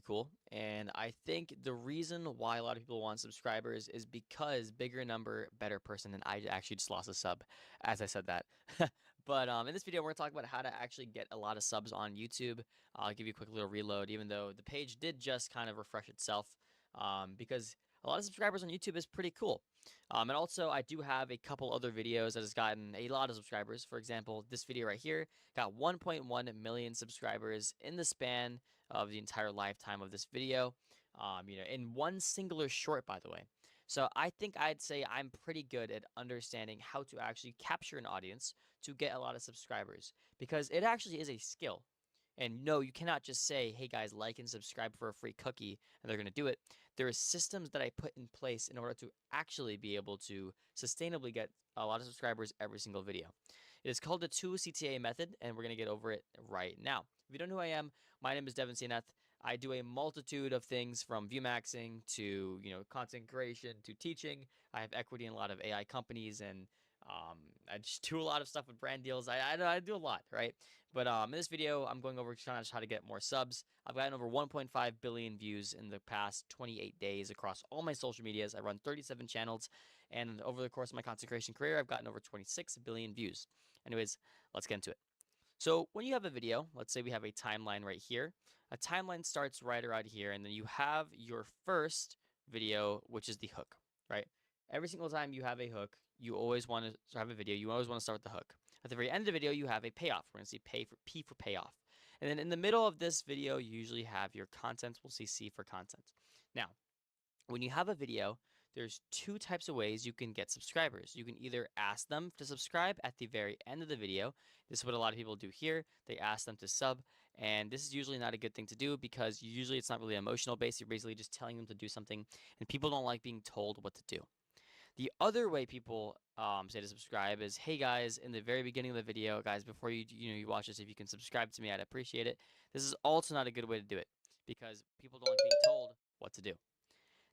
cool. And I think the reason why a lot of people want subscribers is because bigger number, better person. And I actually just lost a sub as I said that. But in this video, we're going to talk about how to actually get a lot of subs on YouTube. I'll give you a quick little reload, even though the page did just kind of refresh itself because a lot of subscribers on YouTube is pretty cool. And also, I do have a couple other videos that has gotten a lot of subscribers. For example, this video right here got 1.1 million subscribers in the span of the entire lifetime of this video. In one singular short, by the way. So I think I'd say I'm pretty good at understanding how to actually capture an audience to get a lot of subscribers because it actually is a skill. And no, you cannot just say, hey guys, like and subscribe for a free cookie, and they're going to do it. There are systems that I put in place in order to actually be able to sustainably get a lot of subscribers every single video. It is called the 2CTA method, and we're going to get over it right now. If you don't know who I am, my name is Devin Cianeth. I do a multitude of things from view maxing to content creation to teaching. I have equity in a lot of AI companies, and I just do a lot of stuff with brand deals. I do a lot, right? But in this video, I'm going over kind of how to get more subs. I've gotten over 1.5 billion views in the past 28 days across all my social medias. I run 37 channels, and over the course of my content creation career, I've gotten over 26 billion views. Anyways, let's get into it. So when you have a video, let's say we have a timeline right here. A timeline starts right around here, and then you have your first video, which is the hook, right? Every single time you have a hook, you always want to have a video. You always want to start with the hook. At the very end of the video, you have a payoff. We're going to see P for payoff. And then in the middle of this video, you usually have your content. We'll see C for content. Now, when you have a video, there's two types of ways you can get subscribers. You can either ask them to subscribe at the very end of the video. This is what a lot of people do here. They ask them to sub, and this is usually not a good thing to do because usually it's not really emotional based. You're basically just telling them to do something, and people don't like being told what to do. The other way people say to subscribe is, hey guys, in the very beginning of the video, guys, before you watch this, if you can subscribe to me, I'd appreciate it. This is also not a good way to do it because people don't like being told what to do.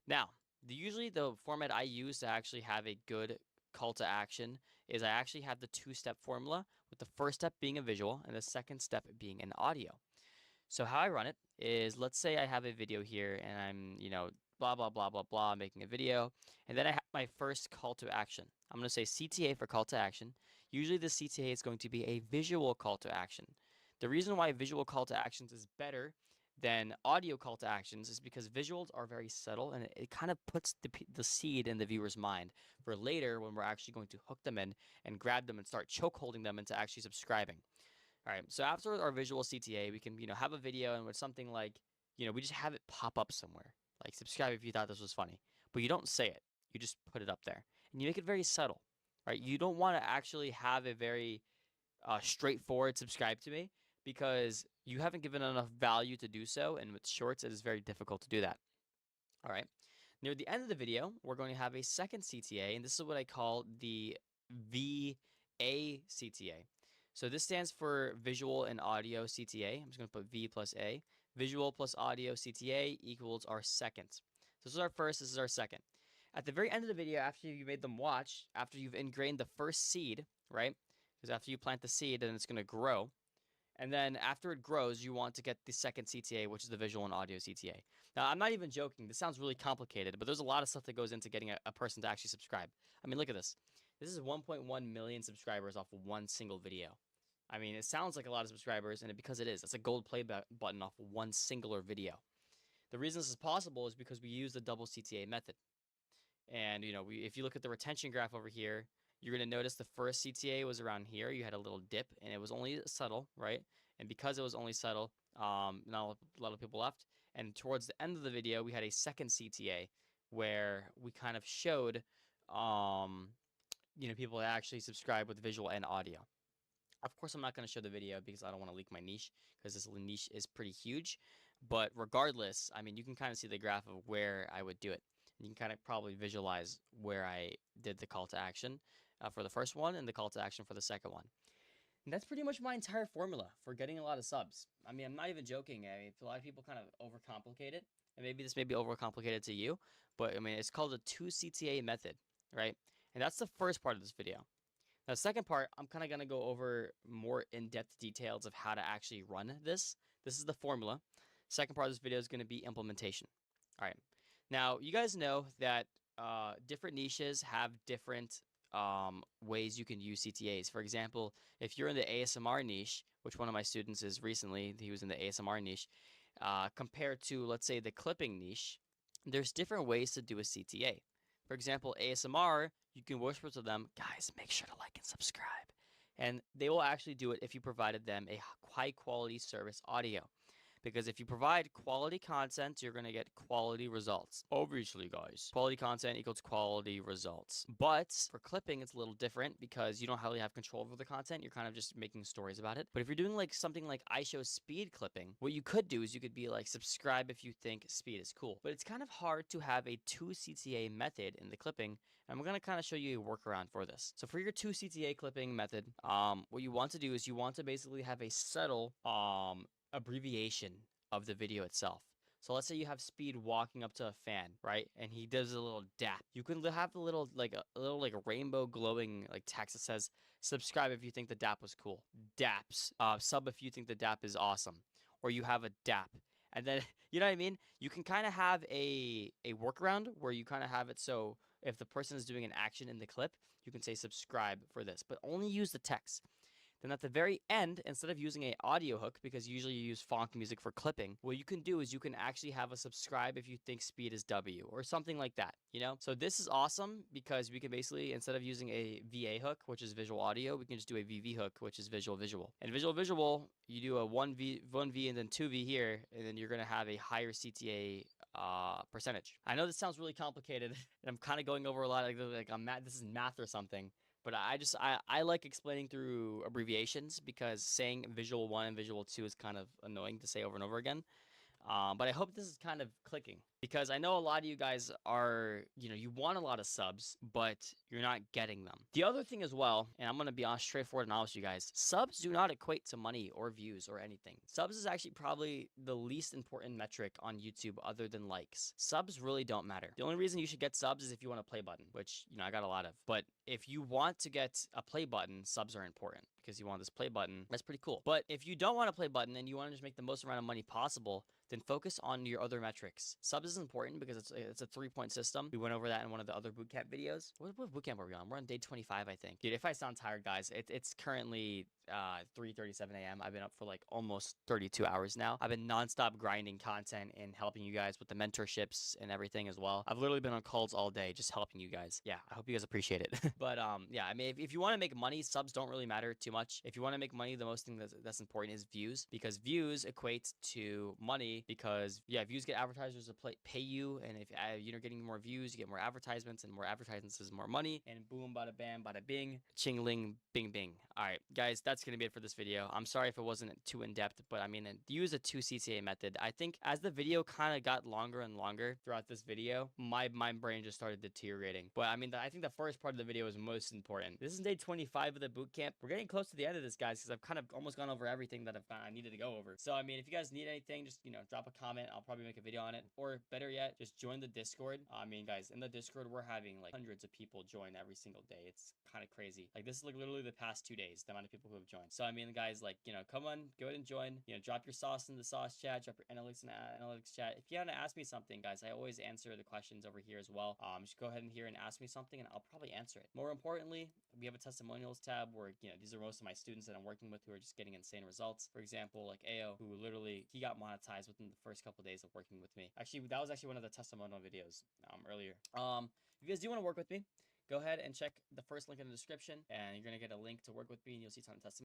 Now, usually the format I use to actually have a good call to action is I actually have the two-step formula, with the first step being a visual and the second step being an audio. So how I run it is, let's say I have a video here and I'm, blah, blah, blah, blah, blah, making a video. And then I have my first call to action. I'm going to say CTA for call to action. Usually the CTA is going to be a visual call to action. The reason why visual call to actions is better than audio call to actions is because visuals are very subtle and it kind of puts the seed in the viewer's mind for later when we're actually going to hook them in and grab them and start choke holding them into actually subscribing. All right, so after our visual CTA, we can, have a video and with something like, we just have it pop up somewhere. Like, subscribe if you thought this was funny. But you don't say it. You just put it up there. And you make it very subtle, right? You don't want to actually have a very straightforward subscribe to me because you haven't given enough value to do so. And with shorts, it is very difficult to do that. All right. Near the end of the video, we're going to have a second CTA, and this is what I call the VA CTA. So this stands for visual and audio CTA. I'm just going to put V plus A. Visual plus audio CTA equals our second. So this is our first, this is our second. At the very end of the video, after you made them watch, after you've ingrained the first seed, right? Because after you plant the seed, then it's going to grow. And then after it grows, you want to get the second CTA, which is the visual and audio CTA. Now, I'm not even joking. This sounds really complicated, but there's a lot of stuff that goes into getting a person to actually subscribe. I mean, look at this. This is 1.1 million subscribers off of one single video. I mean, it sounds like a lot of subscribers, and because it is. It's a gold play button off of one singular video. The reason this is possible is because we use the double CTA method. And, if you look at the retention graph over here, you're going to notice the first CTA was around here. You had a little dip, and it was only subtle, right? And because it was only subtle, not a lot of people left. And towards the end of the video, we had a second CTA where we kind of showed, people that actually subscribe with visual and audio. Of course, I'm not going to show the video because I don't want to leak my niche because this niche is pretty huge. But regardless, I mean, you can kind of see the graph of where I would do it. You can kind of probably visualize where I did the call to action for the first one and the call to action for the second one. And that's pretty much my entire formula for getting a lot of subs. I mean, I'm not even joking. I mean, a lot of people kind of overcomplicate it. And maybe this may be overcomplicated to you. But, I mean, it's called the 2CTA method, right? And that's the first part of this video. Now, the second part, I'm kind of going to go over more in-depth details of how to actually run this. This is the formula. Second part of this video is going to be implementation. All right. Now, you guys know that different niches have different ways you can use CTAs. For example, if you're in the ASMR niche, which one of my students is recently, he was in the ASMR niche, compared to, let's say, the clipping niche, there's different ways to do a CTA. For example, ASMR, you can whisper to them, guys, make sure to like and subscribe. And they will actually do it if you provided them a high quality service audio. Because if you provide quality content, you're going to get quality results. Obviously, guys, quality content equals quality results. But for clipping, it's a little different because you don't really have control over the content. You're kind of just making stories about it. But if you're doing like something like I show speed clipping, what you could do is you could be like, subscribe if you think speed is cool. But it's kind of hard to have a 2 CTA method in the clipping. And I'm going to kind of show you a workaround for this. So for your 2 CTA clipping method, what you want to do is you want to basically have a subtle abbreviation of the video itself. So let's say you have speed walking up to a fan, right? And he does a little dap. You can have a little like a rainbow glowing like text that says subscribe if you think the dap was cool. Daps. Sub if you think the dap is awesome. Or you have a dap. And then you know what I mean? You can kind of have a workaround where you kind of have it so if the person is doing an action in the clip, you can say subscribe for this, but only use the text. Then at the very end, instead of using an audio hook, because usually you use funk music for clipping, what you can do is you can actually have a subscribe if you think speed is W or something like that, you know? So this is awesome because we can basically, instead of using a VA hook, which is visual audio, we can just do a VV hook, which is visual visual. And visual, you do a 1V and then 2V here, and then you're going to have a higher CTA percentage. I know this sounds really complicated, and I'm kind of going over a lot like this is math or something. But I like explaining through abbreviations because saying visual 1 and visual 2 is kind of annoying to say over and over again. But I hope this is kind of clicking because I know a lot of you guys are, you want a lot of subs, but you're not getting them. The other thing as well, and I'm going to be honest, straightforward and honest with you guys, subs do not equate to money or views or anything. Subs is actually probably the least important metric on YouTube other than likes. Subs really don't matter. The only reason you should get subs is if you want a play button, which, I got a lot of. But if you want to get a play button, subs are important because you want this play button. That's pretty cool. But if you don't want a play button and you want to just make the most amount of money possible, then focus on your other metrics. Subs is important because it's a 3-point system. We went over that in one of the other bootcamp videos. What bootcamp are we on? We're on day 25, I think. Dude, if I sound tired, guys, it's currently 3:37 a.m. I've been up for like almost 32 hours now. I've been nonstop grinding content and helping you guys with the mentorships and everything as well. I've literally been on calls all day just helping you guys. Yeah, I hope you guys appreciate it. But yeah, I mean, if you want to make money, subs don't really matter too much. If you want to make money, the most thing that's important is views because views equate to money because yeah, views get advertisers to pay you, and if you're getting more views, you get more advertisements, and more advertisements is more money, and boom, bada bam, bada bing, ching ling, bing bing. All right, guys, that's gonna be it for this video. I'm sorry if it wasn't too in depth, but I mean, use a 2 CTA method. I think as the video kind of got longer and longer throughout this video, my brain just started deteriorating. But I mean, I think the first part of the video is most important. This is day 25 of the boot camp. We're getting close to the end of this, guys, because I've kind of almost gone over everything that I needed to go over. So I mean, if you guys need anything, just drop a comment. I'll probably make a video on it, or better yet, just join the Discord. I mean, guys, in the Discord, we're having like hundreds of people join every single day. It's kind of crazy. Like this is like literally the past 2 days, the amount of people who have joined. So I mean, guys, like come on, go ahead and join. Drop your sauce in the sauce chat, drop your analytics in the analytics chat. If you want to ask me something, guys, I always answer the questions over here as well. Just go ahead and here and ask me something, and I'll probably answer it. More importantly, we have a testimonials tab where these are most of my students that I'm working with who are just getting insane results. For example, like Ao, who literally he got monetized within the first couple of days of working with me. Actually, that was actually one of the testimonial videos earlier. If you guys do want to work with me, go ahead and check the first link in the description, and you're gonna get a link to work with me, and you'll see some testimonials.